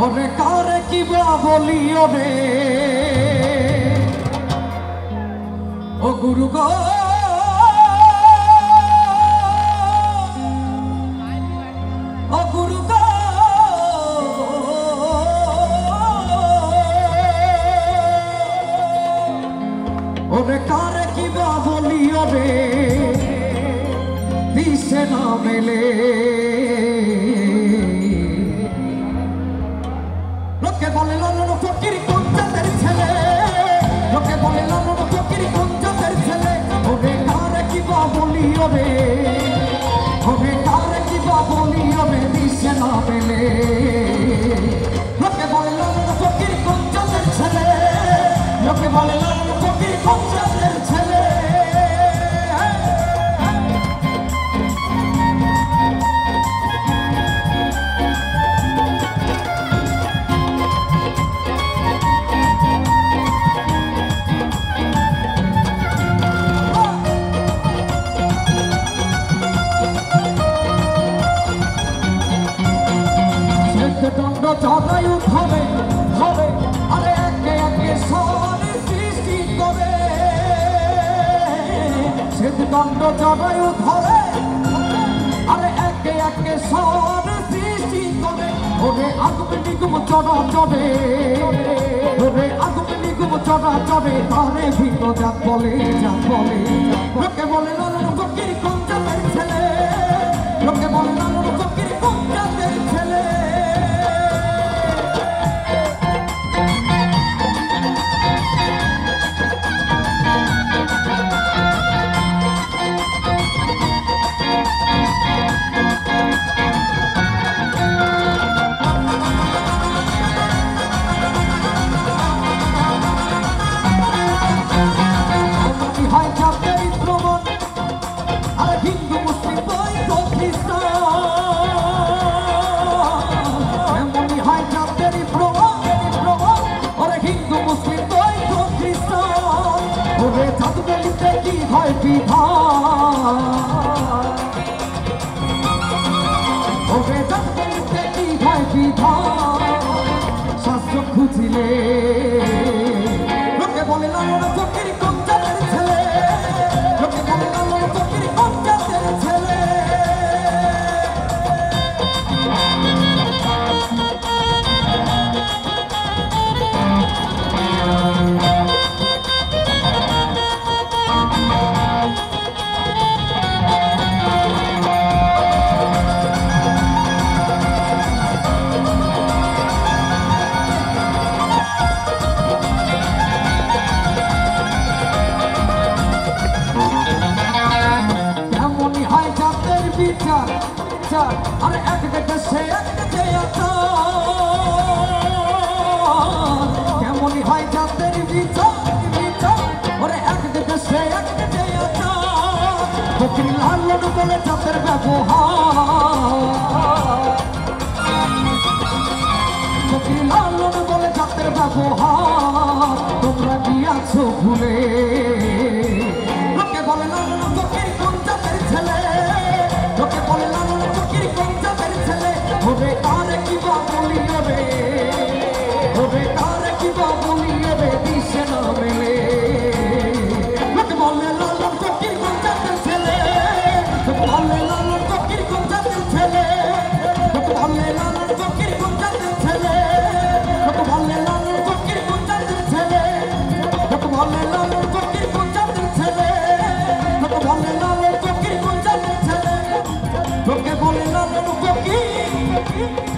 ওরে কারে কিবা বলি ওরে ও গুরু গো ও গুরু গো ওরে কারে কিবা বলি ওরে দিশে না মেলে লোকে বলে লালন ফকির কোন জাতের ছেলে লোকে বলে লালন ফকির কোন জাতের ছেলে ওরে কারে কিবা বলি ওরে কিবা বলি ওরে দিশে না মেলে লোকে বলে লালন ফকির কোন জাতের ছেলে লোকে বলে লালন ফকির কোন জাতের ছেলে দণ্ড জগায়ু ধরে ধরে আরে একে একে সরে সৃষ্টি করে দণ্ড জগায়ু ধরে আরে একে একে সরে সৃষ্টি করে ওরে আগুন নিগুম চড়া চড়ে ওরে আগুন নিগুম চড়া চড়ে তারে ভিন্ন জাত বলে লোকে বলে লালন ফকির কোন জাতের ছেলে লোকে বলে লালন ফকির কোন জাতের ছেলে শাস্ত্র খুঁজিলে লোকে বলে লালন ফকির কোন জাতের ছেলে লোকে বলে লালন ফকির কোন জাতের ছেলে আরে এক দেখে সে এক দেখে কেমনই হয় জাতের বিচার ওরে এক দেখে সে এক দেখে ফকির লালন বলে জাতের ব্যবহার ফকির লালন বলে জাতের ব্যবহার তোমরা দিয়াছো ভুলে লোকে বলে লালন ফকির কোন জাতের ছেলে লোকে বলে লালন ফকির কোন জাতের ছেলে ওরে কারে কিবা বলি ওরে কারে কিবা বলি দিশে না মেলে লোকে বলে লালন ফকির কোন জাতের ছেলে লোকে বলে লালন ফকির কোন জাতের ছেলে লোকে বলে লালন ফকির কোন জাতের ছেলে লোকে বলে লালন ফকির কোন জাতের ছেলে লোকে বলে লালন ফকির কোন জাতের ছেলে লোকে বলে লালন ফকির কোন জাতের ছেলে লোকে বলে লালন ফকির